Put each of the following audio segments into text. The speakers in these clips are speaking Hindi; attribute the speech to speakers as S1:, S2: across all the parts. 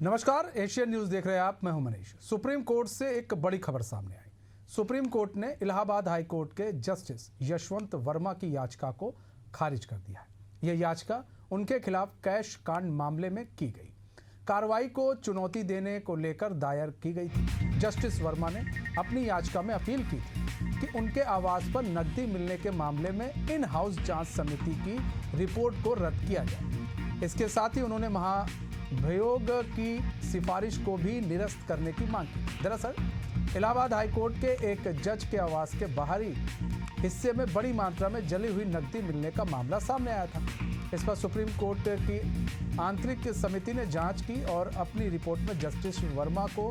S1: नमस्कार, एशियन न्यूज देख रहे हैं आप। मैं हूं मनीष। सुप्रीम कोर्ट से एक बड़ी खबर सामने आई। सुप्रीम कोर्ट ने इलाहाबाद हाई कोर्ट के जस्टिस यशवंत वर्मा की याचिका को खारिज कर दिया है। यह याचिका उनके खिलाफ कैश कांड मामले में की गई कार्रवाई को चुनौती देने को लेकर दायर की गई थी। जस्टिस वर्मा ने अपनी याचिका में अपील की थी कि उनके आवास पर नकदी मिलने के मामले में इन हाउस जांच समिति की रिपोर्ट को रद्द किया जाए। इसके साथ ही उन्होंने महाभियोग की सिफारिश को भी निरस्त करने की मांग की। दरअसल इलाहाबाद हाई कोर्ट के एक जज के आवास के बाहरी हिस्से में बड़ी मात्रा में जली हुई नकदी मिलने का मामला सामने आया था। इस पर सुप्रीम कोर्ट की आंतरिक समिति ने जांच की और अपनी रिपोर्ट में जस्टिस वर्मा को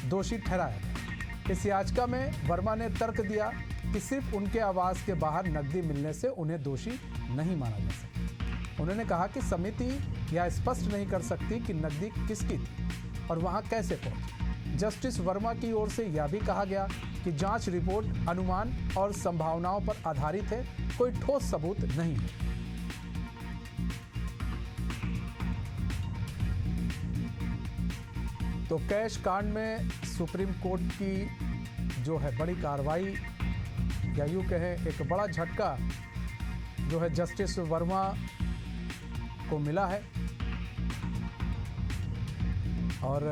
S1: दोषी ठहराया था। इस याचिका में वर्मा ने तर्क दिया कि सिर्फ उनके आवास के बाहर नकदी मिलने से उन्हें दोषी नहीं माना जा सकता। उन्होंने कहा कि समिति यह स्पष्ट नहीं कर सकती कि नकदी किसकी थी और वहां कैसे पहुंची। जस्टिस वर्मा की ओर से यह भी कहा गया कि जांच रिपोर्ट अनुमान और संभावनाओं पर आधारित है, कोई ठोस सबूत नहीं है। तो कैश कांड में सुप्रीम कोर्ट की जो है बड़ी कार्रवाई, या यूँ कहें एक बड़ा झटका जो है जस्टिस वर्मा को मिला है। और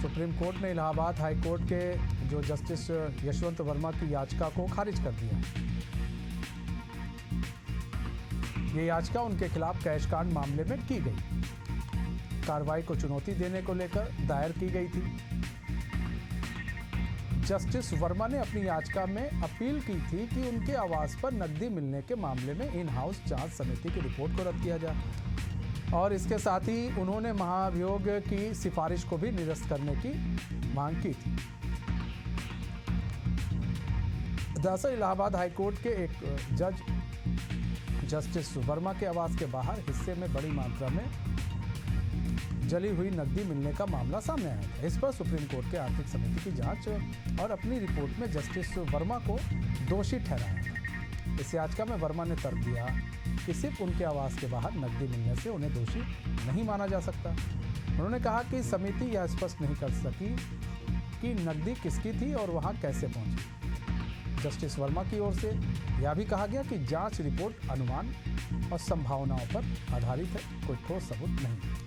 S1: सुप्रीम कोर्ट ने इलाहाबाद हाई कोर्ट के जो जस्टिस यशवंत वर्मा की याचिका को खारिज कर दिया। ये याचिका उनके खिलाफ कैश कांड मामले में की गई कार्रवाई को चुनौती देने को लेकर दायर की गई थी। जस्टिस वर्मा ने अपनी याचिका में अपील की थी कि उनके आवास पर नकदी मिलने के मामले में इन हाउस जांच समिति की रिपोर्ट को रद्द किया जाए और इसके साथ ही उन्होंने महाभियोग की सिफारिश को भी निरस्त करने की मांग की थी। दरअसल इलाहाबाद हाईकोर्ट के एक जज जस्टिस वर्मा के आवास के बाहर हिस्से में बड़ी मात्रा में जली हुई नकदी मिलने का मामला सामने आया था। इस पर सुप्रीम कोर्ट के आंतरिक समिति की जांच और अपनी रिपोर्ट में जस्टिस वर्मा को दोषी ठहराया था। इस याचिका में वर्मा ने तर्क दिया कि सिर्फ उनके आवास के बाहर नकदी मिलने से उन्हें दोषी नहीं माना जा सकता। उन्होंने कहा कि समिति यह स्पष्ट नहीं कर सकी कि नकदी किसकी थी और वहां कैसे पहुंची। जस्टिस वर्मा की ओर से यह भी कहा गया कि जांच रिपोर्ट अनुमान और संभावनाओं पर आधारित है, कोई ठोस सबूत नहीं।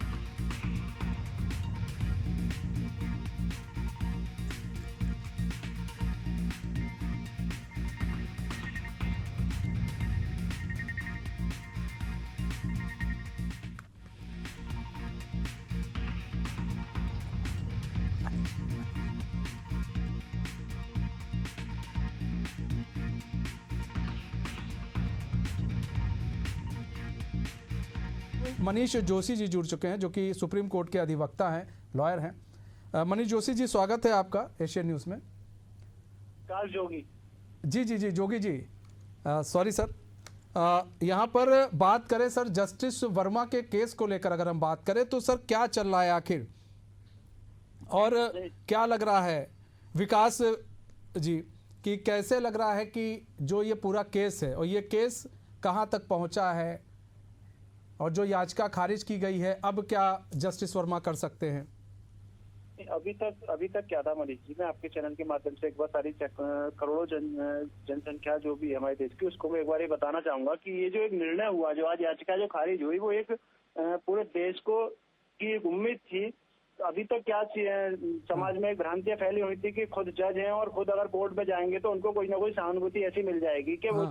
S1: मनीष जोशी जी जुड़ चुके हैं, जो कि सुप्रीम कोर्ट के अधिवक्ता हैं, लॉयर हैं। मनीष जोशी जी, स्वागत है आपका एशियन न्यूज़ में।
S2: काल जोगी
S1: जी जी जी जोगी जी, सॉरी सर। यहाँ पर बात करें सर, जस्टिस वर्मा के केस को लेकर अगर हम बात करें तो सर क्या चल रहा है आखिर, और क्या लग रहा है विकास जी कि कैसे लग रहा है कि जो ये पूरा केस है और ये केस कहाँ तक पहुँचा है, और जो याचिका खारिज की गई है अब क्या जस्टिस वर्मा कर सकते हैं?
S2: अभी तक क्या था मनीष जी, मैं आपके चैनल के माध्यम से एक बार सारी करोड़ों जनसंख्या जो भी है हमारे देश की, उसको मैं एक बार ये बताना चाहूंगा कि ये जो एक निर्णय हुआ, जो आज याचिका जो खारिज हुई, वो एक पूरे देश को की एक उम्मीद थी। अभी तक क्या समाज में एक भ्रांतियां फैली हुई थी कि खुद जज हैं और खुद अगर कोर्ट में जाएंगे तो उनको कोई ना कोई सहानुभूति ऐसी मिल जाएगी कि वो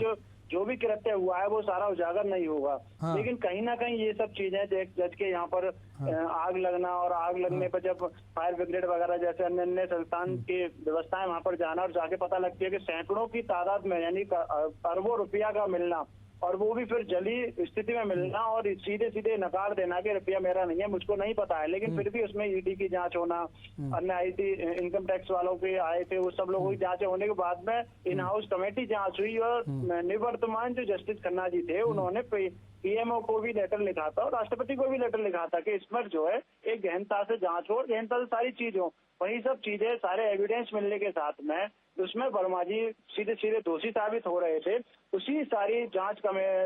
S2: जो भी कृत्य हुआ है वो सारा उजागर नहीं होगा। लेकिन कहीं ना कहीं ये सब चीजें जज के यहाँ पर आग लगना, और आग लगने पर जब फायर ब्रिगेड वगैरह जैसे अन्य संस्थान की व्यवस्थाएं वहां पर जाना और जाके पता लगती है कि सैकड़ों की तादाद में, यानी अरबों रुपया का मिलना, और वो भी फिर जली स्थिति में मिलना, और सीधे सीधे नकार देना कि रुपया मेरा नहीं है, मुझको नहीं पता है। लेकिन फिर भी उसमें ईडी की जांच होना, अन्य आईटी इनकम टैक्स वालों के आए थे, वो सब लोगों की जांच होने के बाद में इन हाउस कमेटी जांच हुई, और निवर्तमान जो जस्टिस खन्ना जी थे उन्होंने पीएमओ को भी लेटर लिखा था और राष्ट्रपति को भी लेटर लिखा था कि इस पर जो है एक गहनता से जांच हो और गहनता से सारी चीज हो। वही सब चीजें, सारे एविडेंस मिलने के साथ में उसमें वर्मा जी सीधे सीधे दोषी साबित हो रहे थे। उसी सारी जांच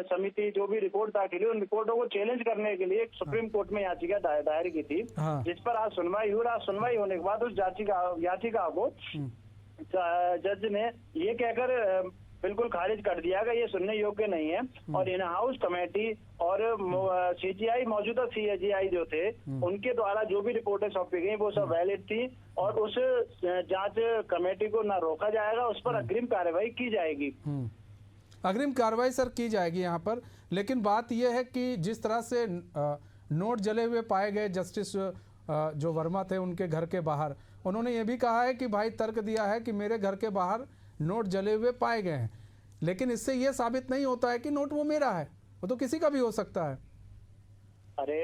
S2: समिति जो भी रिपोर्ट दाखिल हुई, उन रिपोर्टों को चैलेंज करने के लिए सुप्रीम कोर्ट में याचिका दायर की थी,
S1: हाँ।
S2: जिस पर आज सुनवाई हुई। आज सुनवाई होने के बाद उस याचिका को जज ने ये कहकर बिल्कुल खारिज कर दिया कि ये सुनने योग्य नहीं है, और इन हाउस कमेटी और सीजीआई, मौजूदा सीजीआई जो थे, उनके द्वारा जो भी रिपोर्टें सौंपी गई वो सब वैलिड थी, और उस जांच कमेटी को ना रोका जाएगा, उस पर अग्रिम कार्रवाई की जाएगी।
S1: अग्रिम कार्रवाई सर की जाएगी यहाँ पर। लेकिन बात यह है कि जिस तरह से नोट जले हुए पाए गए जस्टिस जो वर्मा थे उनके घर के बाहर, उन्होंने ये भी कहा है कि भाई तर्क दिया है कि मेरे घर के बाहर नोट जले हुए पाए गए हैं, लेकिन इससे ये साबित नहीं होता है कि नोट वो मेरा है, वो तो किसी का भी हो सकता है।
S2: अरे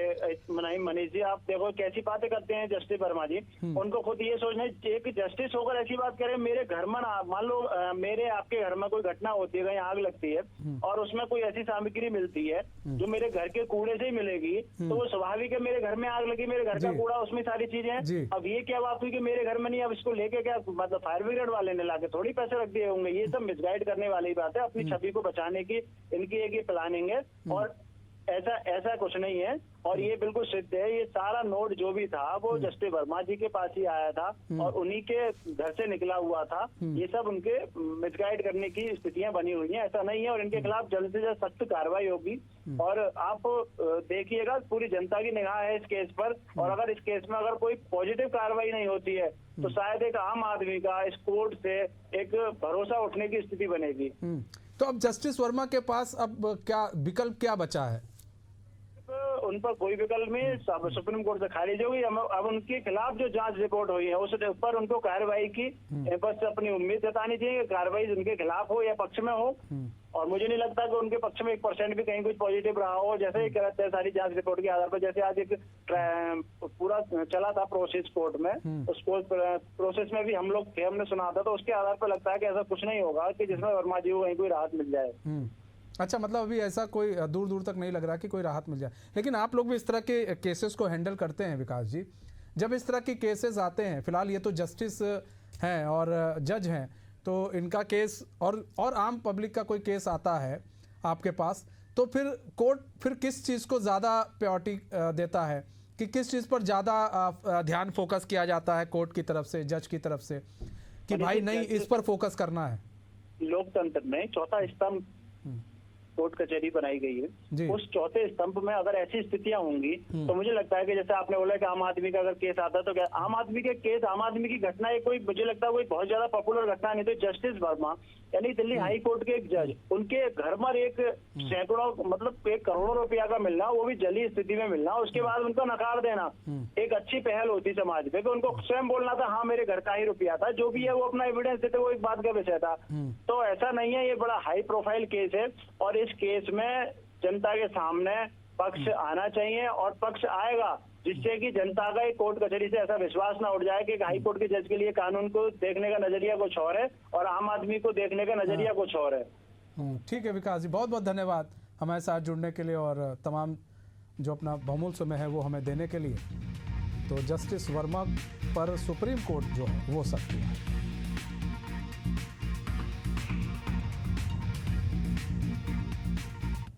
S2: मनीष जी, आप देखो कैसी बातें करते हैं जस्टिस वर्मा जी। उनको खुद ये सोचना है, एक जस्टिस होकर ऐसी बात करें, मेरे घर में मान लो मेरे आपके घर में कोई घटना होती है, कहीं आग लगती है और उसमें कोई ऐसी सामग्री मिलती है जो मेरे घर के कूड़े से ही मिलेगी, तो वो स्वाभाविक है, मेरे घर में आग लगी, मेरे घर का कूड़ा, उसमें सारी चीजें हैं। अब ये क्या बात हुई कि मेरे घर में नहीं, अब इसको लेके क्या मतलब फायर ब्रिगेड वाले ने लाके थोड़ी पैसे रख दिए होंगे। ये सब मिसगाइड करने वाली बात है, अपनी छवि को बचाने की इनकी एक ये प्लानिंग है, और ऐसा कुछ नहीं है। और ये बिल्कुल सिद्ध है, ये सारा नोट जो भी था वो जस्टिस वर्मा जी के पास ही आया था और उन्हीं के घर से निकला हुआ था। ये सब उनके मिसगाइड करने की स्थितियां बनी हुई हैं, ऐसा नहीं है। और इनके खिलाफ जल्द से जल्द सख्त कार्रवाई होगी। और आप देखिएगा, पूरी जनता की निगाह है इस केस पर, और अगर इस केस में अगर कोई पॉजिटिव कार्रवाई नहीं होती है तो शायद एक आम आदमी का इस कोर्ट से एक भरोसा उठने की स्थिति बनेगी।
S1: तो अब जस्टिस वर्मा के पास अब क्या विकल्प क्या बचा है?
S2: उन पर कोई विकल्प नहीं, सुप्रीम कोर्ट से खारिज होगी। अब उनके खिलाफ जो जांच रिपोर्ट हुई है उस पर उनको कार्रवाई की बस अपनी उम्मीद जतानी चाहिए कि कार्रवाई उनके खिलाफ हो या पक्ष में हो। और मुझे नहीं लगता कि उनके पक्ष में 1% भी कहीं कुछ पॉजिटिव रहा हो। जैसे ही कहते हैं सारी जांच रिपोर्ट के आधार पर, जैसे आज एक पूरा चला था प्रोसेस कोर्ट में, उस प्रोसेस में भी हम लोग थे, हमने सुना था, तो उसके आधार पर लगता है कि ऐसा कुछ नहीं होगा कि जिसमें वर्मा जी को कहीं कोई राहत मिल जाए।
S1: अच्छा, मतलब अभी ऐसा कोई दूर दूर तक नहीं लग रहा कि कोई राहत मिल जाए। लेकिन आप लोग भी इस तरह के केसेस को हैंडल करते हैं विकास जी, जब इस तरह के केसेस आते हैं, फिलहाल ये तो जस्टिस हैं और जज हैं, तो इनका केस और आम पब्लिक का कोई केस आता है आपके पास, तो फिर कोर्ट फिर किस चीज़ को ज़्यादा प्रायोरिटी देता है, कि किस चीज़ पर ज़्यादा ध्यान फोकस किया जाता है कोर्ट की तरफ से, जज की तरफ से, कि भाई नहीं इस पर फोकस करना है?
S2: लोकतंत्र में चौथा स्तंभ कोर्ट कचहरी बनाई गई है, उस चौथे स्तंभ में अगर ऐसी स्थितियां होंगी तो मुझे लगता है कि जैसे आपने बोला कि आम आदमी का अगर केस आता है तो क्या आम आदमी के केस, आम आदमी की घटना है, कोई मुझे लगता है कोई बहुत ज्यादा पॉपुलर घटना नहीं। तो जस्टिस वर्मा यानी दिल्ली हाई कोर्ट के एक जज, उनके घर पर एक सैकड़ों मतलब 1 करोड़ रुपया का मिलना, वो भी जली स्थिति में मिलना, उसके बाद उनको नकार देना एक अच्छी पहल होती समाज में, कि उनको स्वयं बोलना था हाँ मेरे घर का ही रुपया था, जो भी है वो अपना एविडेंस देते, वो एक बात का विषय था। तो ऐसा नहीं है, ये बड़ा हाई प्रोफाइल केस है, और इस केस में जनता के सामने पक्ष आना चाहिए, और पक्ष आएगा जिससे कि जनता का एक कोर्ट कचहरी से ऐसा विश्वास ना उठ जाए कि हाई कोर्ट के जज के लिए कानून को देखने का नजरिया कुछ और है और आम आदमी को देखने का नजरिया कुछ और है।
S1: ठीक है विकास जी, बहुत बहुत धन्यवाद हमारे साथ जुड़ने के लिए और तमाम जो अपना बहुमूल्य समय है वो हमें देने के लिए। तो जस्टिस वर्मा पर सुप्रीम कोर्ट जो है वो सख्त हुआ है।